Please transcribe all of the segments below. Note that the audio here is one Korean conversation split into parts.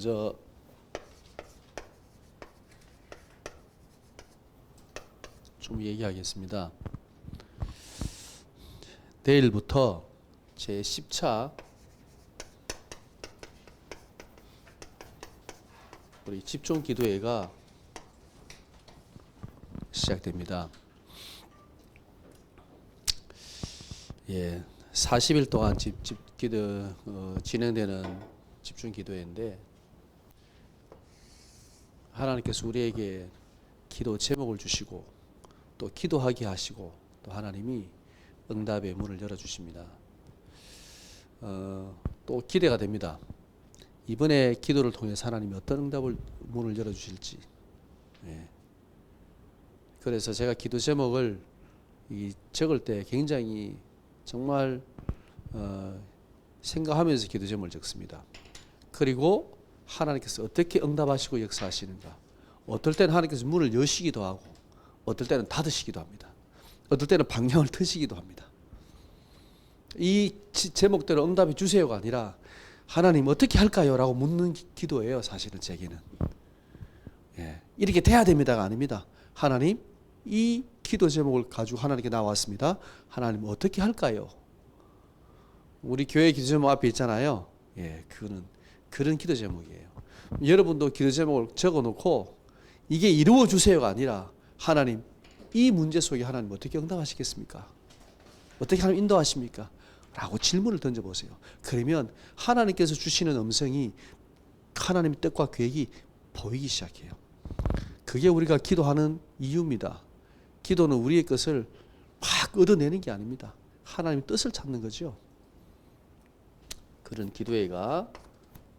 먼저 좀 얘기하겠습니다. 내일부터 제 10차 우리 집중 기도회가 시작됩니다. 40일 동안 진행되는 집중 기도회인데, 하나님께서 우리에게 기도 제목을 주시고 또 기도하게 하시고 또 하나님이 응답의 문을 열어주십니다. 또 기대가 됩니다. 이번에 기도를 통해서 하나님이 어떤 응답을 문을 열어주실지. 그래서 제가 기도 제목을 적을 때 굉장히 정말 생각하면서 기도 제목을 적습니다. 그리고 하나님께서 어떻게 응답하시고 역사하시는가. 어떨 때는 하나님께서 문을 여시기도 하고 어떨 때는 닫으시기도 합니다. 어떨 때는 방향을 트시기도 합니다. 이 제목대로 응답해 주세요가 아니라 하나님 어떻게 할까요? 라고 묻는 기도예요. 사실은 제게는. 이렇게 돼야 됩니다가 아닙니다. 하나님, 이 기도 제목을 가지고 하나님께 나왔습니다. 하나님 어떻게 할까요? 우리 교회 기도 제목 앞에 있잖아요. 그거는 그런 기도 제목이에요. 여러분도 기도 제목을 적어놓고 이게 이루어 주세요가 아니라 하나님, 이 문제 속에 하나님 어떻게 응답하시겠습니까? 어떻게 하나님 인도하십니까? 라고 질문을 던져보세요. 그러면 하나님께서 주시는 음성이 하나님의 뜻과 계획이 보이기 시작해요. 그게 우리가 기도하는 이유입니다. 기도는 우리의 것을 막 얻어내는 게 아닙니다. 하나님의 뜻을 찾는 거죠. 그런 기도회가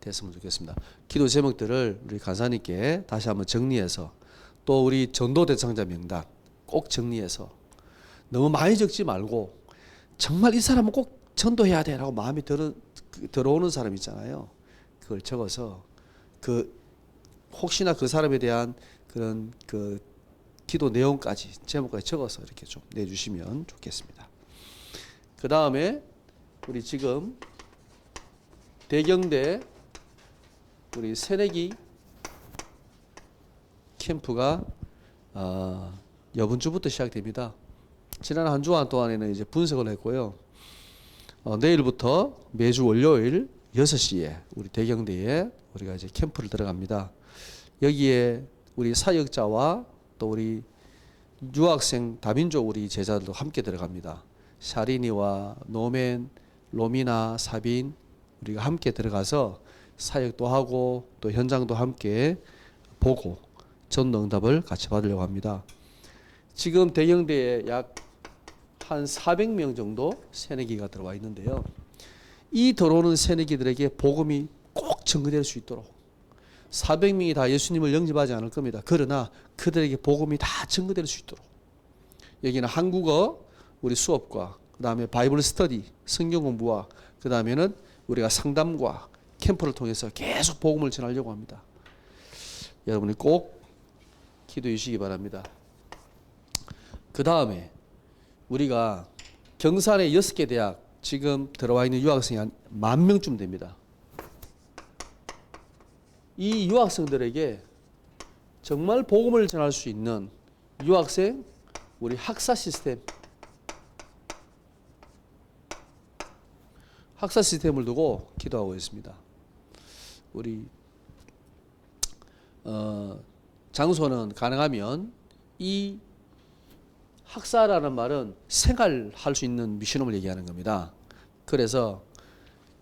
됐으면 좋겠습니다. 기도 제목들을 우리 간사님께 다시 한번 정리해서, 또 우리 전도 대상자 명단 꼭 정리해서, 너무 많이 적지 말고 정말 이 사람은 꼭 전도해야 돼라고 마음이 들어오는 사람 있잖아요. 그걸 적어서 혹시나 그 사람에 대한 그런 기도 내용까지 제목까지 적어서 이렇게 좀 내주시면 좋겠습니다. 그 다음에 우리 지금 대경대 우리 새내기 캠프가 이번 주부터 시작됩니다. 지난 한 주간 동안에는 이제 분석을 했고요. 내일부터 매주 월요일 6시에 우리 대경대에 우리가 이제 캠프를 들어갑니다. 여기에 우리 사역자와 또 우리 유학생 다민족 우리 제자들도 함께 들어갑니다. 샤리니와 노멘, 로미나, 사빈 우리가 함께 들어가서 사역도 하고 또 현장도 함께 보고 전도 응답을 같이 받으려고 합니다. 지금 대경대에 약 한 400명 정도 새내기가 들어와 있는데요. 이 들어오는 새내기들에게 복음이 꼭 전개될 수 있도록, 400명이 다 예수님을 영접하지 않을 겁니다. 그러나 그들에게 복음이 다 전개될 수 있도록, 여기는 한국어 우리 수업과 그 다음에 바이블 스터디 성경 공부와 그 다음에는 우리가 상담과 캠프를 통해서 계속 복음을 전하려고 합니다. 여러분이 꼭 기도해 주시기 바랍니다. 그 다음에 우리가 경산의 6개 대학 지금 들어와 있는 유학생이 한 10,000명쯤 됩니다. 이 유학생들에게 정말 복음을 전할 수 있는 유학생 우리 학사 시스템을 두고 기도하고 있습니다. 우리 장소는 가능하면 이 학사라는 말은 생활할 수 있는 미션홈을 얘기하는 겁니다. 그래서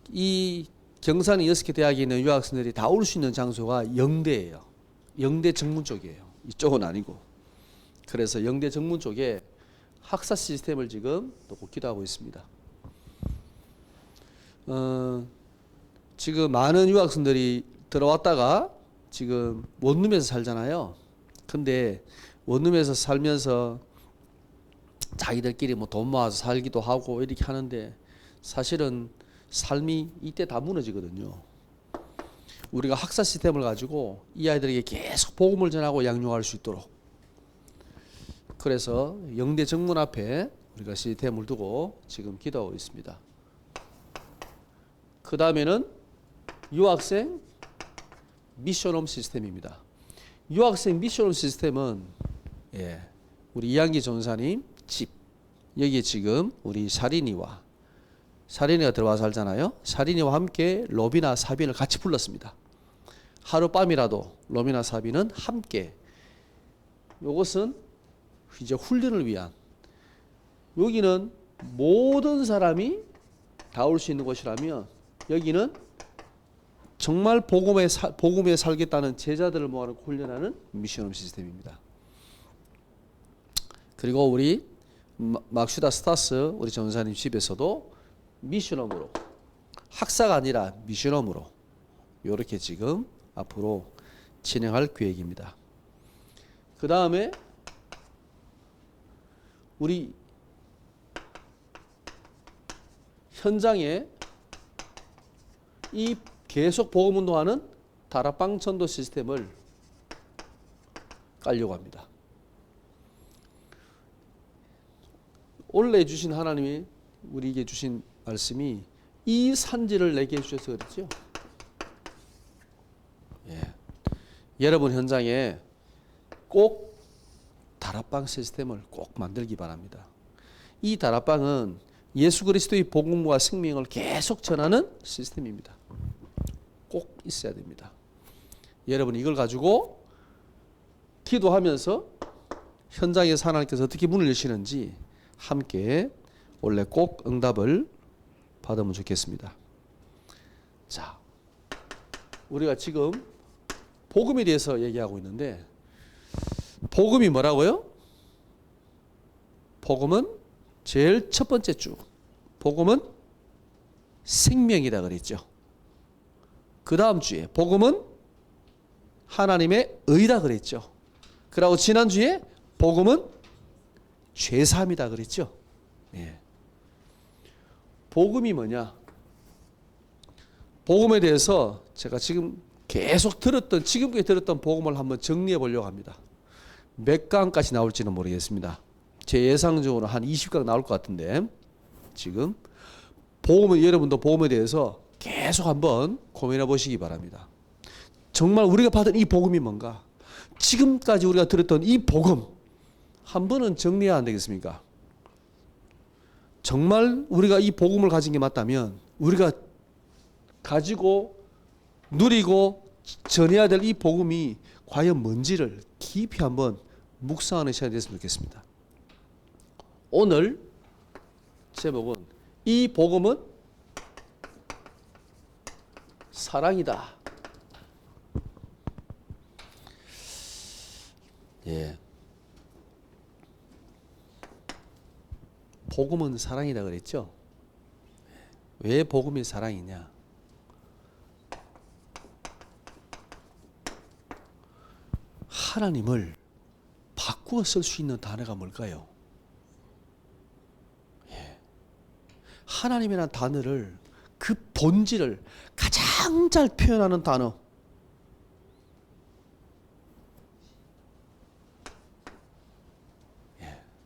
이 경산의 6개 대학에 있는 유학생들이 다 올 수 있는 장소가 영대예요. 영대 정문 쪽이에요. 이쪽은 아니고. 그래서 영대 정문 쪽에 학사 시스템을 지금 놓고 기도하고 있습니다. 지금 많은 유학생들이 들어왔다가 지금 원룸에서 살잖아요. 근데 원룸에서 살면서 자기들끼리 뭐 돈 모아서 살기도 하고 이렇게 하는데 사실은 삶이 이때 다 무너지거든요. 우리가 학사 시스템을 가지고 이 아이들에게 계속 복음을 전하고 양육할 수 있도록, 그래서 영대 정문 앞에 우리가 시스템을 두고 지금 기도하고 있습니다. 그 다음에는 유학생 미션홈 시스템입니다. 유학생 미션홈 시스템은 우리 이한기 전사님 집, 여기에 지금 우리 사린이가 들어와 살잖아요. 사린이와 함께 로비나 사빈을 같이 불렀습니다. 하룻밤이라도 로비나 사빈은 함께. 이것은 이제 훈련을 위한, 여기는 모든 사람이 다 올 수 있는 곳이라면 여기는 정말 복음에 살겠다는 제자들을 모아놓고 훈련하는 미션홈 시스템입니다. 그리고 우리 막슈다 스타스 우리 전사님 집에서도 미션홈으로, 학사가 아니라 미션홈으로 이렇게 지금 앞으로 진행할 계획입니다. 그 다음에 우리 현장에 이 계속 복음 운동하는 다락방 전도 시스템을 깔려고 합니다. 원래 주신 하나님이 우리에게 주신 말씀이 이 산지를 내게 주셔서 그랬죠. 여러분 현장에 꼭 다락방 시스템을 꼭 만들기 바랍니다. 이 다락방은 예수 그리스도의 복음과 생명을 계속 전하는 시스템입니다. 꼭 있어야 됩니다. 여러분 이걸 가지고 기도하면서 현장에서 하나님께서 어떻게 문을 여시는지 함께 원래 꼭 응답을 받으면 좋겠습니다. 자, 우리가 지금 복음에 대해서 얘기하고 있는데, 복음이 뭐라고요? 복음은 제일 첫 번째 주, 복음은 생명이다 그랬죠. 그 다음 주에 복음은 하나님의 의다 그랬죠. 그리고 지난주에 복음은 죄사함이다 그랬죠. 복음이 뭐냐? 복음에 대해서 제가 지금 계속 지금까지 들었던 복음을 한번 정리해 보려고 합니다. 몇 강까지 나올지는 모르겠습니다. 제 예상적으로 한 20강 나올 것 같은데, 지금 복음은, 여러분도 복음에 대해서 계속 한번 고민해 보시기 바랍니다. 정말 우리가 받은 이 복음이 뭔가, 지금까지 우리가 들었던 이 복음 한 번은 정리해야 안 되겠습니까? 정말 우리가 이 복음을 가진 게 맞다면 우리가 가지고 누리고 전해야 될 이 복음이 과연 뭔지를 깊이 한번 묵상하는 시간이 됐으면 좋겠습니다. 오늘 제목은 이 복음은 사랑이다. 복음은 사랑이다 그랬죠? 왜 복음이 사랑이냐? 하나님을 바꾸어 쓸 수 있는 단어가 뭘까요? 하나님이라는 단어를, 그 본질을 가장 잘 표현하는 단어,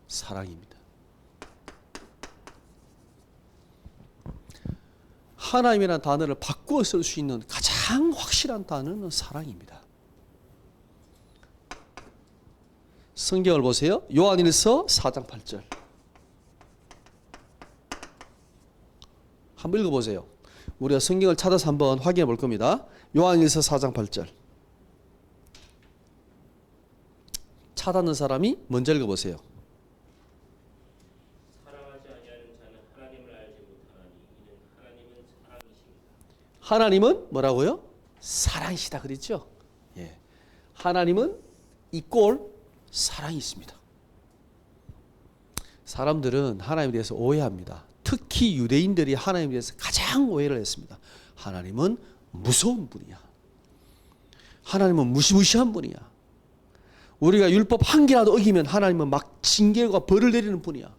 사랑입니다. 하나님이라는 단어를 바꾸어 쓸 수 있는 가장 확실한 단어는 사랑입니다. 성경을 보세요. 요한일서 4장 8절. 한번 읽어보세요. 우리가 성경을 찾아서 한번 확인해 볼 겁니다. 요한일서 4장 8절. 찾았는 사람이 먼저 읽어보세요. 사랑하지 아니하는 자는 하나님을 알지 못하나니 이는 하나님은 사랑이십니다. 하나님은 뭐라고요? 사랑이시다 그랬죠? 하나님은 이꼴 사랑이 있습니다. 사람들은 하나님에 대해서 오해합니다. 특히 유대인들이 하나님에 대해서 가장 오해를 했습니다. 하나님은 무서운 분이야. 하나님은 무시무시한 분이야. 우리가 율법 한 개라도 어기면 하나님은 막 징계와 벌을 내리는 분이야.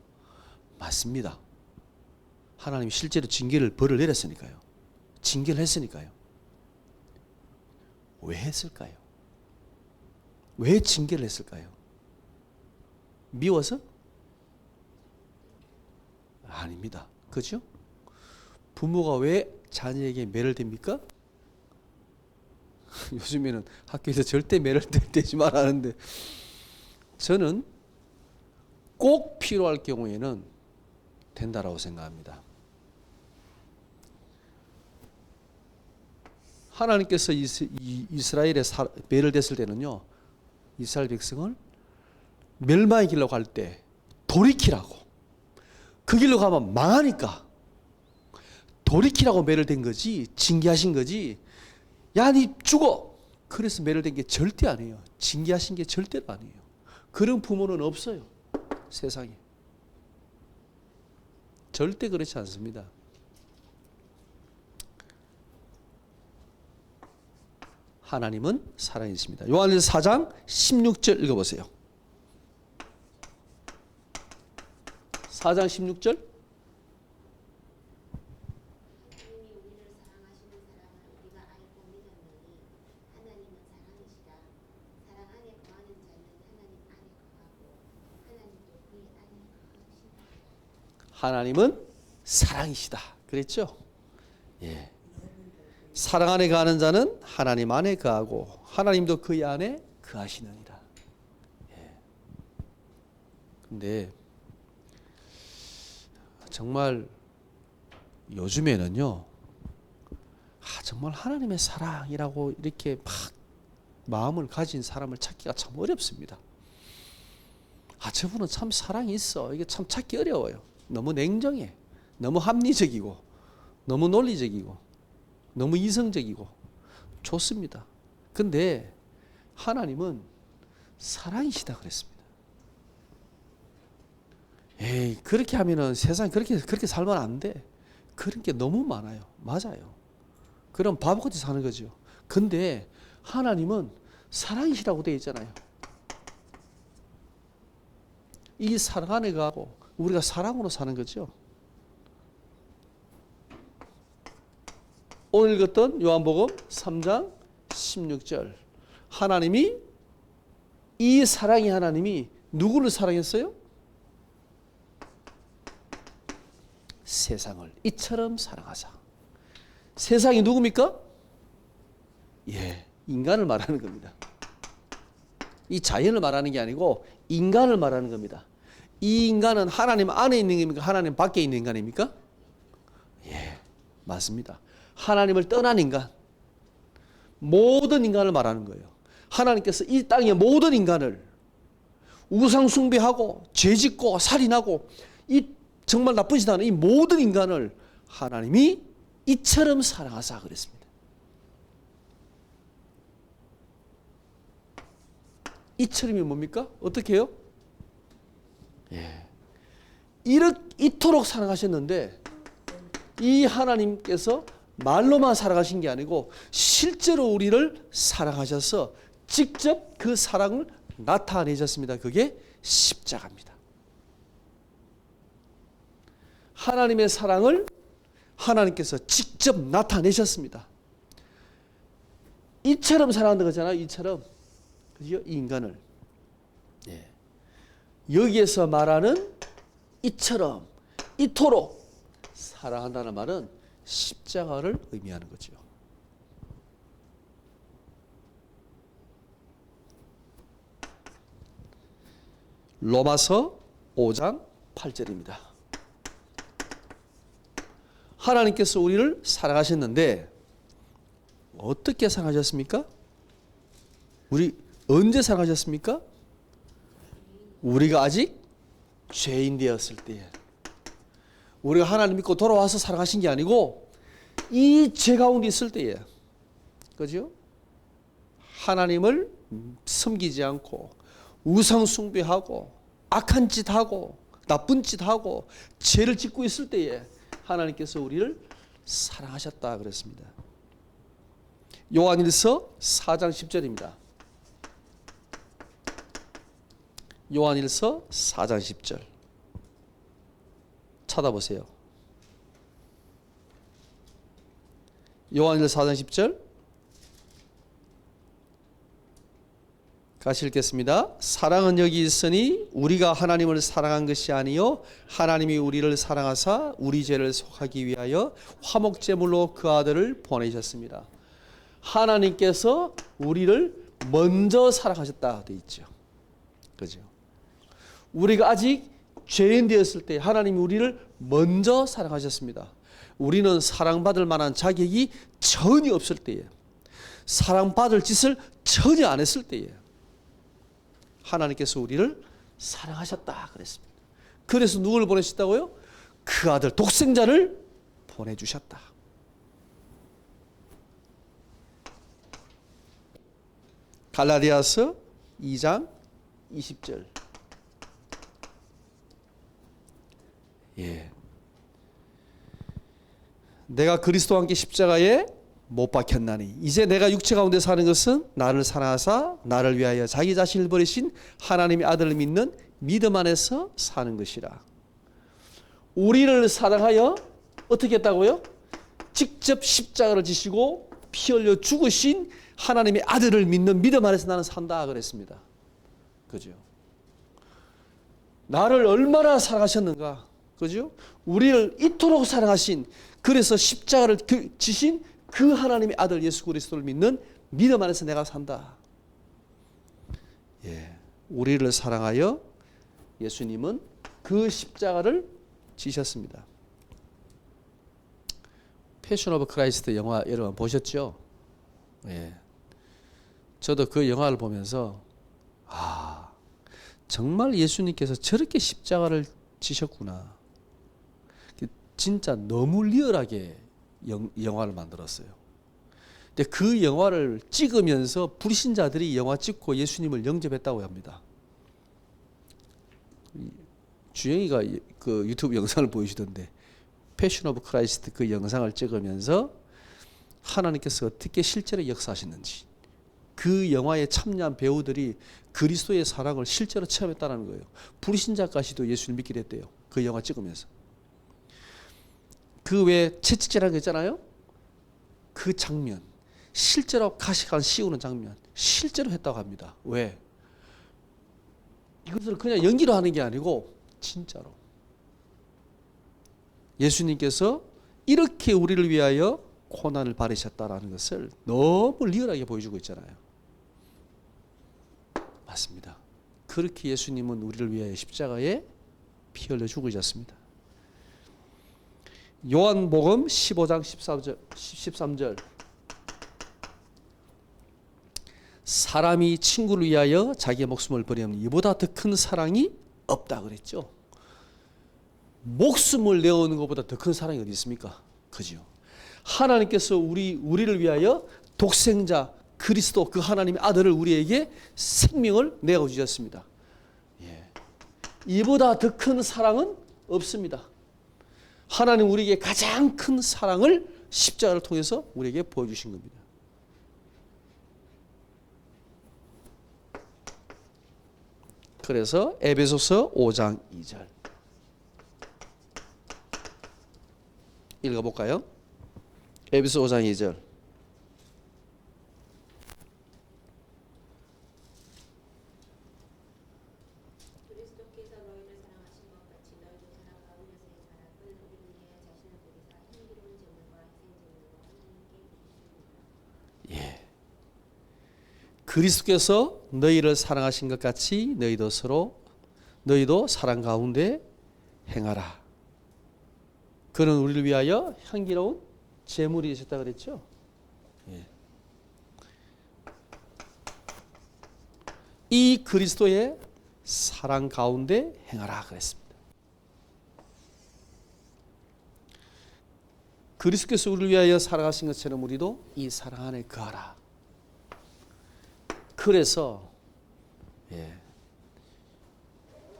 맞습니다. 하나님이 실제로 벌을 내렸으니까요. 징계를 했으니까요. 왜 했을까요? 왜 징계를 했을까요? 미워서? 아닙니다. 그죠? 부모가 왜 자녀에게 매를 댑니까? 요즘에는 학교에서 절대 매를 떼지 말라는데 저는 꼭 필요할 경우에는 된다라고 생각합니다. 하나님께서 이스라엘에 매를 댔을 때는요, 이스라엘 백성을 멸망의 길로 갈 때 돌이키라고, 그 길로 가면 망하니까 돌이키라고 매를 댄 거지, 징계하신 거지. 야, 니 죽어. 그래서 매를 댄 게 절대 아니에요. 징계하신 게 절대로 아니에요. 그런 부모는 없어요, 세상에. 절대 그렇지 않습니다. 하나님은 사랑이십니다. 요한일서 4장 16절 읽어보세요. 4장 16절. 하나님은 사랑이시다. 그랬죠? 예. 사랑 안에 거하는 자는 하나님 안에 거하고 하나님도 그의 안에 거하시느니라. 예. 근데 정말 요즘에는요, 정말 하나님의 사랑이라고 이렇게 막 마음을 가진 사람을 찾기가 참 어렵습니다. 저분은 참 사랑이 있어. 이게 참 찾기 어려워요. 너무 냉정해. 너무 합리적이고, 너무 논리적이고, 너무 이성적이고, 좋습니다. 근데 하나님은 사랑이시다 그랬습니다. 에이, 그렇게 하면은 세상 그렇게 살면 안 돼. 그런 게 너무 많아요. 맞아요. 그럼 바보같이 사는 거죠. 근데 하나님은 사랑이시라고 되어 있잖아요. 이 사랑 안에 가고 우리가 사랑으로 사는 거죠. 오늘 읽었던 요한복음 3장 16절. 하나님이, 이 사랑의 하나님이 누구를 사랑했어요? 세상을 이처럼 사랑하사. 세상이 누굽니까? 예, 인간을 말하는 겁니다. 이 자연을 말하는 게 아니고 인간을 말하는 겁니다. 이 인간은 하나님 안에 있는 겁니까? 하나님 밖에 있는 인간입니까? 예, 맞습니다. 하나님을 떠난 인간, 모든 인간을 말하는 거예요. 하나님께서 이 땅의 모든 인간을 우상 숭배하고 죄짓고 살인하고 이 정말 나쁜 짓 하는 이 모든 인간을 하나님이 이처럼 사랑하사 그랬습니다. 이처럼이 뭡니까? 어떻게 해요? 예. 이토록 사랑하셨는데 이 하나님께서 말로만 사랑하신 게 아니고 실제로 우리를 사랑하셔서 직접 그 사랑을 나타내셨습니다. 그게 십자가입니다. 하나님의 사랑을 하나님께서 직접 나타내셨습니다. 이처럼 사랑한다고 하잖아요. 이처럼. 그죠? 이 인간을. 예. 여기에서 말하는 이처럼, 이토록 사랑한다는 말은 십자가를 의미하는 거죠. 로마서 5장 8절입니다. 하나님께서 우리를 사랑하셨는데 어떻게 사랑하셨습니까? 우리 언제 사랑하셨습니까? 우리가 아직 죄인 되었을 때에. 우리가 하나님 믿고 돌아와서 사랑하신 게 아니고 이 죄 가운데 있을 때에. 그죠? 하나님을 섬기지 않고 우상 숭배하고 악한 짓 하고 나쁜 짓 하고 죄를 짓고 있을 때에 하나님께서 우리를 사랑하셨다 그랬습니다. 요한일서 4장 10절입니다. 요한일서 4장 10절 찾아보세요. 요한일서 4장 10절 같이 읽겠습니다. 사랑은 여기 있으니 우리가 하나님을 사랑한 것이 아니요 하나님이 우리를 사랑하사 우리 죄를 속하기 위하여 화목제물로 그 아들을 보내셨습니다. 하나님께서 우리를 먼저 사랑하셨다 되어 있죠. 그죠? 우리가 아직 죄인 되었을 때 하나님이 우리를 먼저 사랑하셨습니다. 우리는 사랑받을 만한 자격이 전혀 없을 때에, 사랑받을 짓을 전혀 안 했을 때에 하나님께서 우리를 사랑하셨다 그랬습니다. 그래서 누구를 보내셨다고요? 그 아들 독생자를 보내주셨다. 갈라디아서 2장 20절. 예. 내가 그리스도와 함께 십자가에 못 박혔나니 이제 내가 육체 가운데 사는 것은 나를 사랑하사 나를 위하여 자기 자신을 버리신 하나님의 아들을 믿는 믿음 안에서 사는 것이라. 우리를 사랑하여 어떻게 했다고요? 직접 십자가를 지시고 피 흘려 죽으신 하나님의 아들을 믿는 믿음 안에서 나는 산다 그랬습니다. 그죠? 나를 얼마나 사랑하셨는가? 그죠? 우리를 이토록 사랑하신, 그래서 십자가를 지신 그 하나님의 아들 예수 그리스도를 믿는 믿음 안에서 내가 산다. 예, 우리를 사랑하여 예수님은 그 십자가를 지셨습니다. 패션 오브 크라이스트 영화 여러분 보셨죠? 예. 저도 그 영화를 보면서 정말 예수님께서 저렇게 십자가를 지셨구나. 진짜 너무 리얼하게 영화를 만들었어요. 근데 그 영화를 찍으면서 불신자들이 영화 찍고 예수님을 영접했다고 합니다. 주영이가 그 유튜브 영상을 보여주던데 패션 오브 크라이스트 그 영상을 찍으면서 하나님께서 어떻게 실제로 역사하셨는지, 그 영화에 참여한 배우들이 그리스도의 사랑을 실제로 체험했다는 거예요. 불신자까지도 예수를 믿게 됐대요. 그 영화 찍으면서. 그 외에 채찍질하는 거 있잖아요. 그 장면, 실제로 가시관 씌우는 장면 실제로 했다고 합니다. 왜? 이것을 그냥 연기로 하는 게 아니고 진짜로 예수님께서 이렇게 우리를 위하여 고난을 받으셨다라는 것을 너무 리얼하게 보여주고 있잖아요. 맞습니다. 그렇게 예수님은 우리를 위하여 십자가에 피 흘려 죽으셨습니다. 요한복음 15장 13절. 사람이 친구를 위하여 자기의 목숨을 버리면 이보다 더 큰 사랑이 없다 그랬죠. 목숨을 내어오는 것보다 더 큰 사랑이 어디 있습니까? 그죠? 하나님께서 우리를 위하여 독생자 그리스도 그 하나님의 아들을 우리에게 생명을 내어 주셨습니다. 예. 이보다 더 큰 사랑은 없습니다. 하나님 우리에게 가장 큰 사랑을 십자가를 통해서 우리에게 보여주신 겁니다. 그래서 에베소서 5장 2절 읽어볼까요? 에베소 5장 2절. 그리스도께서 너희를 사랑하신 것 같이 너희도 사랑 가운데서의 사랑을 우리를 위하여 자신을 버리사 향기로운 제물과 희생 제물로 하나님께 드리시니라. 예. 그리스도께서 너희를 사랑하신 것 같이 너희도 사랑 가운데 행하라. 그는 우리를 위하여 향기로운 제물이 되셨다 그랬죠. 예. 이 그리스도의 사랑 가운데 행하라 그랬습니다. 그리스도께서 우리를 위하여 살아가신 것처럼 우리도 이 사랑 안에 거하라. 그래서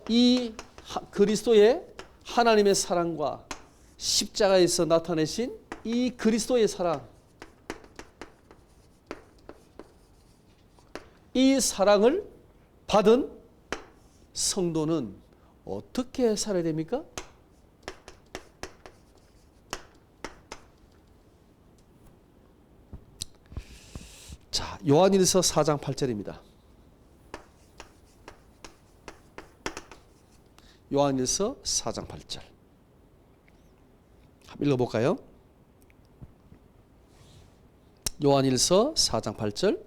이 그리스도의 하나님의 사랑과 십자가에서 나타내신 이 그리스도의 사랑, 이 사랑을 받은 성도는 어떻게 살아야 됩니까? 자, 요한일서 4장 8절입니다. 요한일서 4장 8절. 한번 읽어볼까요? 요한일서 4장 8절.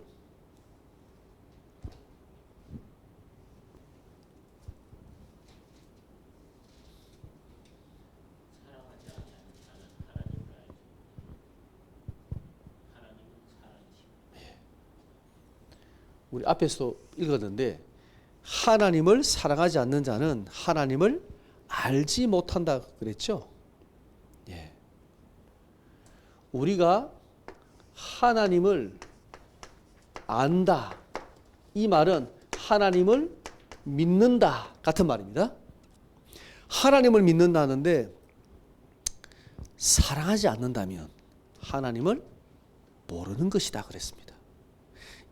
사랑하지 아니하는 자는 하나님을 알지 하나님은 사랑이십니다. 우리 앞에서 읽었는데 하나님을 사랑하지 않는 자는 하나님을 알지 못한다 그랬죠. 예. 우리가 하나님을 안다. 이 말은 하나님을 믿는다 같은 말입니다. 하나님을 믿는다는데 사랑하지 않는다면 하나님을 모르는 것이다 그랬습니다.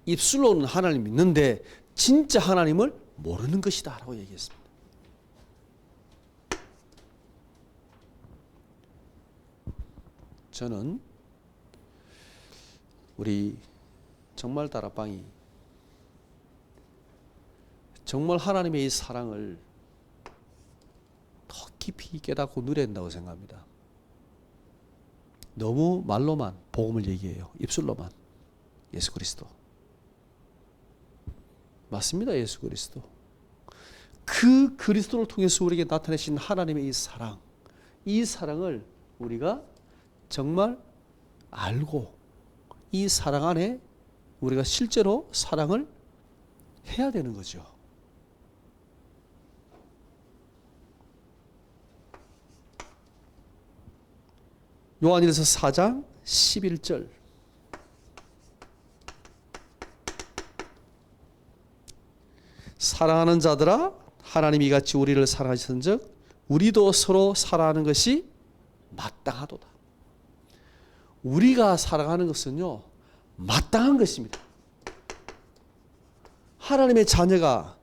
입술로는 하나님 믿는데 진짜 하나님을 모르는 것이다 라고 얘기했습니다. 저는 우리 정말 다락방이 정말 하나님의 이 사랑을 더 깊이 깨닫고 누려야 된다고 생각합니다. 너무 말로만 복음을 얘기해요. 입술로만. 예수 그리스도. 맞습니다. 예수 그리스도. 그 그리스도를 통해서 우리에게 나타내신 하나님의 이 사랑을 우리가 정말 알고 이 사랑 안에 우리가 실제로 사랑을 해야 되는 거죠. 요한일서 4장 11절. 사랑하는 자들아 하나님이 같이 우리를 사랑하셨은즉 우리도 서로 사랑하는 것이 마땅하도다. 우리가 사랑하는 것은요 마땅한 것입니다. 하나님의 자녀가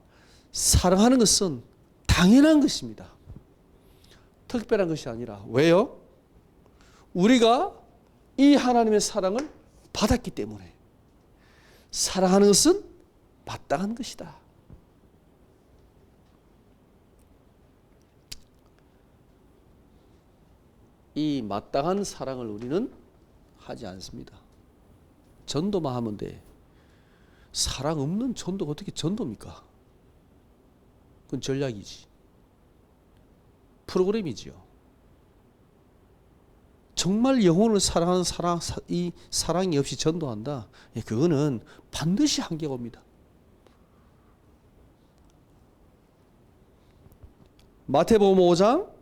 사랑하는 것은 당연한 것입니다. 특별한 것이 아니라. 왜요? 우리가 이 하나님의 사랑을 받았기 때문에 사랑하는 것은 마땅한 것이다. 이 마땅한 사랑을 우리는 하지 않습니다. 전도만 하면 돼. 사랑 없는 전도가 어떻게 전도입니까? 그건 전략이지. 프로그램이지요. 정말 영혼을 사랑하는 이 사랑이 없이 전도한다. 그거는 반드시 한계가 옵니다. 마태복음 5장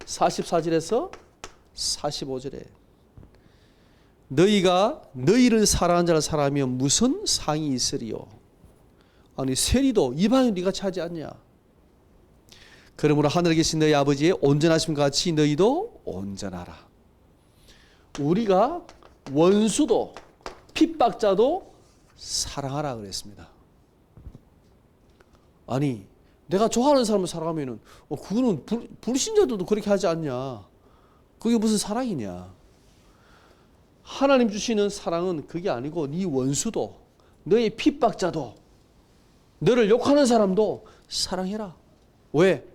44절에서 45절에 너희가 너희를 사랑하는 자를 사랑하면 무슨 상이 있으리요? 아니 세리도 이방인 네가 차지 않냐? 그러므로 하늘에 계신 너희 아버지의 온전하심과 같이 너희도 온전하라. 우리가 원수도 핍박자도 사랑하라 그랬습니다. 아니 내가 좋아하는 사람을 사랑하면은 그거는 불신자들도 그렇게 하지 않냐? 그게 무슨 사랑이냐? 하나님 주시는 사랑은 그게 아니고 네 원수도 너의 핍박자도 너를 욕하는 사람도 사랑해라. 왜?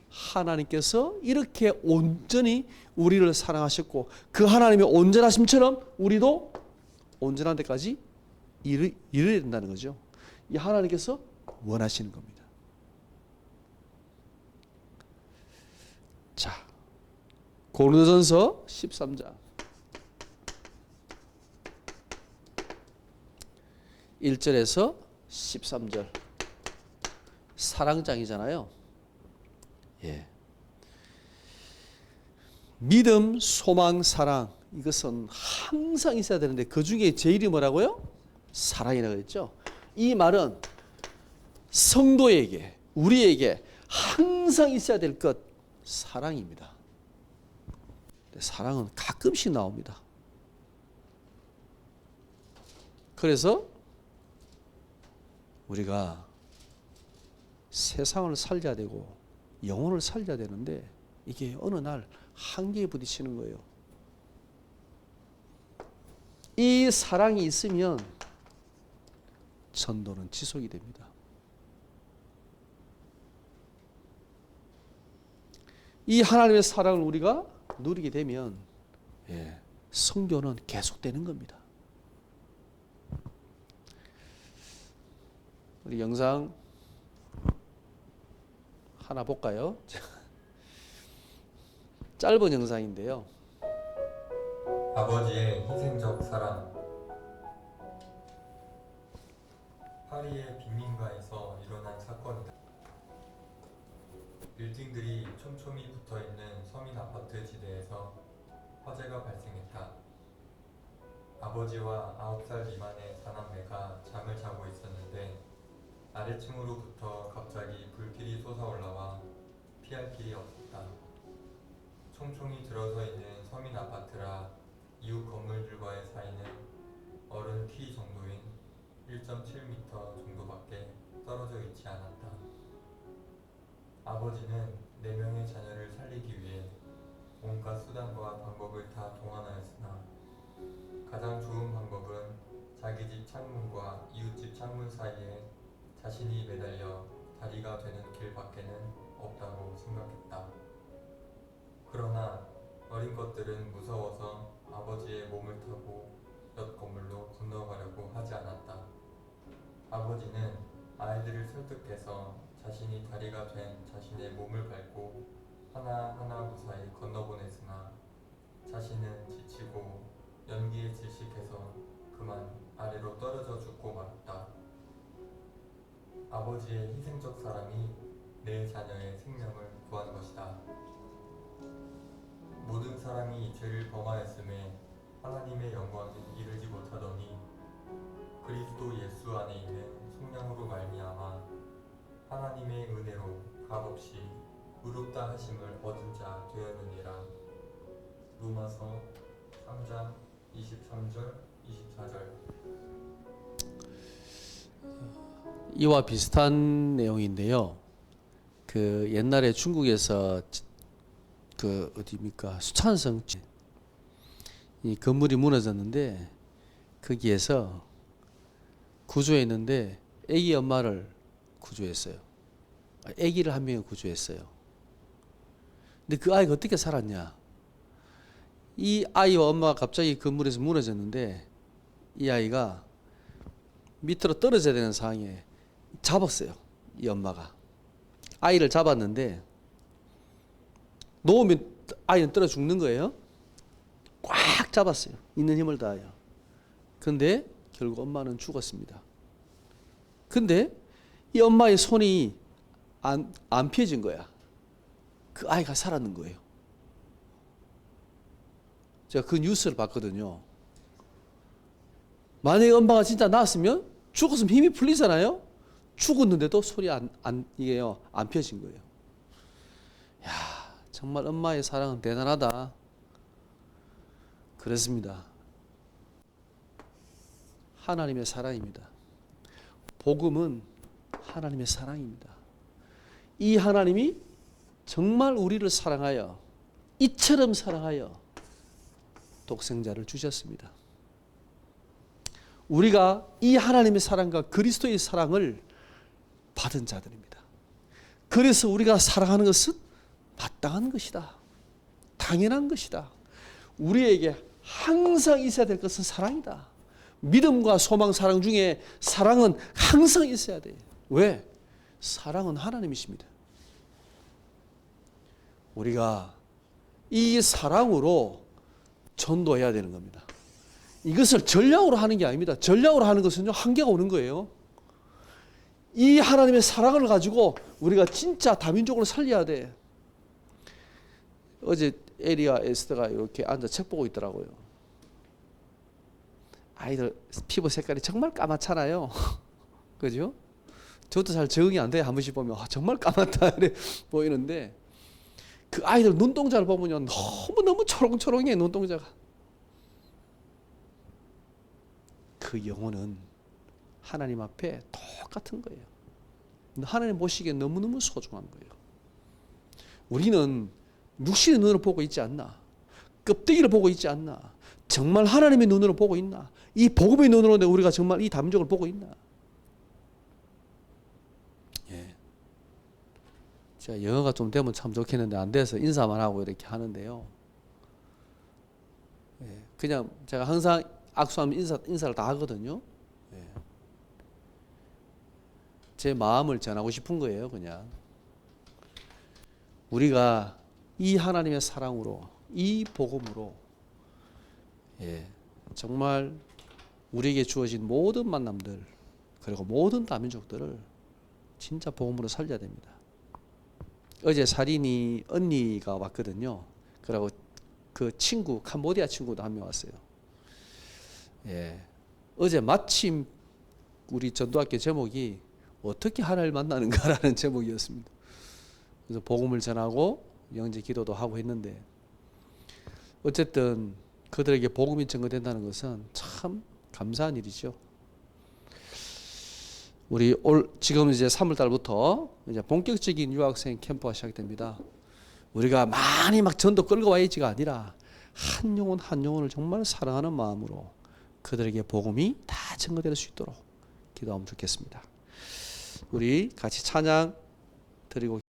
하나님께서 이렇게 온전히 우리를 사랑하셨고 그 하나님의 온전하심처럼 우리도 온전한 데까지 이르야 된다는 거죠. 이 하나님께서 원하시는 겁니다. 자, 고린도전서 13장 1절에서 13절 사랑장이잖아요. 예. 믿음, 소망, 사랑 이것은 항상 있어야 되는데 그 중에 제일이 뭐라고요? 사랑이라고 했죠. 이 말은 성도에게 우리에게 항상 있어야 될 것 사랑입니다. 사랑은 가끔씩 나옵니다. 그래서 우리가 세상을 살려야 되고 영혼을 살려야 되는데 이게 어느 날 한계에 부딪히는 거예요. 이 사랑이 있으면 전도는 지속이 됩니다. 이 하나님의 사랑을 우리가 누리게 되면 성교는 계속되는 겁니다. 우리 영상 하나 볼까요? 짧은 영상인데요. 아버지의 희생적 사랑. 파리의 빈민가에서 일어난 사건이다. 빌딩들이 촘촘히 붙어있는 서민 아파트 지대에서 화재가 발생했다. 아버지와 9살 미만의 4남매가 잠을 자고 있었는데 아래층으로부터 갑자기 불길이 솟아올라와 피할 길이 없었다. 촘촘히 들어서 있는 서민 아파트라 이웃 건물들과의 사이는 어른 키 정도인 1.7m 정도밖에 떨어져 있지 않았다. 아버지는 4명의 자녀를 살리기 위해 온갖 수단과 방법을 다 동원하였으나 가장 좋은 방법은 자기 집 창문과 이웃집 창문 사이에 자신이 매달려 다리가 되는 길밖에는 없다고 생각했다. 그러나 어린 것들은 무서워서 아버지의 몸을 타고 옆 건물로 건너가려고 하지 않았다. 아버지는 아이들을 설득해서 자신이 다리가 된 자신의 몸을 밟고 하나하나 무사히 건너보냈으나 자신은 지치고 연기에 질식해서 그만 아래로 떨어져 죽고 말았다. 아버지의 희생적 사랑이 내 자녀의 생명을 구한 것이다. 모든 사람이 죄를 범하였음에 하나님의 영광에 이르지 못하더니 그리스도 예수 안에 있는 성령으로 말미암아 하나님의 은혜로 값없이 의롭다 하심을 얻은 자 되었느니라. 로마서 3장 23절 24절. 이와 비슷한 내용인데요. 그 옛날에 중국에서 그 어디입니까? 수찬성 이 건물이 무너졌는데 거기에서 구조했는데 아기 엄마를 구조했어요. 아기를 한 명을 구조했어요. 근데 그 아이가 어떻게 살았냐? 이 아이와 엄마가 갑자기 건물에서 무너졌는데 이 아이가 밑으로 떨어져야 되는 상황에 잡았어요. 이 엄마가 아이를 잡았는데 놓으면 아이는 떨어져 죽는 거예요. 꽉 잡았어요. 있는 힘을 다하여. 근데 결국 엄마는 죽었습니다. 근데 이 엄마의 손이 안 펴진 거야. 그 아이가 살았는 거예요. 제가 그 뉴스를 봤거든요. 만약에 엄마가 진짜 낳았으면 죽었으면 힘이 풀리잖아요. 죽었는데도 손이 안 펴진 거예요. 야, 정말 엄마의 사랑은 대단하다. 그렇습니다. 하나님의 사랑입니다. 복음은 하나님의 사랑입니다. 이 하나님이 정말 우리를 사랑하여 이처럼 사랑하여 독생자를 주셨습니다. 우리가 이 하나님의 사랑과 그리스도의 사랑을 받은 자들입니다. 그래서 우리가 사랑하는 것은 마땅한 것이다. 당연한 것이다. 우리에게 항상 있어야 될 것은 사랑이다. 믿음과 소망, 사랑 중에 사랑은 항상 있어야 돼요. 왜? 사랑은 하나님이십니다. 우리가 이 사랑으로 전도해야 되는 겁니다. 이것을 전략으로 하는 게 아닙니다. 전략으로 하는 것은 한계가 오는 거예요. 이 하나님의 사랑을 가지고 우리가 진짜 다민족으로 살려야 돼. 어제 에리와 에스더가 이렇게 앉아 책 보고 있더라고요. 아이들 피부 색깔이 정말 까맣잖아요. 그죠? 저도 잘 적응이 안 돼요. 한 번씩 보면 정말 까맣다 이래 보이는데 그 아이들 눈동자를 보면요 너무너무 초롱초롱해. 눈동자가. 그 영혼은 하나님 앞에 똑같은 거예요. 하나님 보시기에 너무너무 소중한 거예요. 우리는 육신의 눈으로 보고 있지 않나? 껍데기를 보고 있지 않나? 정말 하나님의 눈으로 보고 있나? 이 복음의 눈으로 우리가 정말 이 다민족을 보고 있나? 예. 제가 영어가 좀 되면 참 좋겠는데 안 돼서 인사만 하고 이렇게 하는데요. 예. 그냥 제가 항상 악수하면 인사를 다 하거든요. 예. 제 마음을 전하고 싶은 거예요. 그냥 우리가 이 하나님의 사랑으로, 이 복음으로, 예, 정말 우리에게 주어진 모든 만남들, 그리고 모든 다민족들을 진짜 복음으로 살려야 됩니다. 어제 살인이 언니가 왔거든요. 그리고 그 친구, 캄보디아 친구도 한 명 왔어요. 예, 어제 마침 우리 전도학교 제목이 어떻게 하나님을 만나는가라는 제목이었습니다. 그래서 복음을 전하고 영제 기도도 하고 했는데, 어쨌든 그들에게 복음이 증거된다는 것은 참 감사한 일이죠. 우리 지금 이제 3월 달부터 이제 본격적인 유학생 캠프가 시작됩니다. 우리가 많이 막 전도 끌고 와야지가 아니라 한 영혼 한 영혼을 정말 사랑하는 마음으로 그들에게 복음이 다 증거될 수 있도록 기도하면 좋겠습니다. 우리 같이 찬양 드리고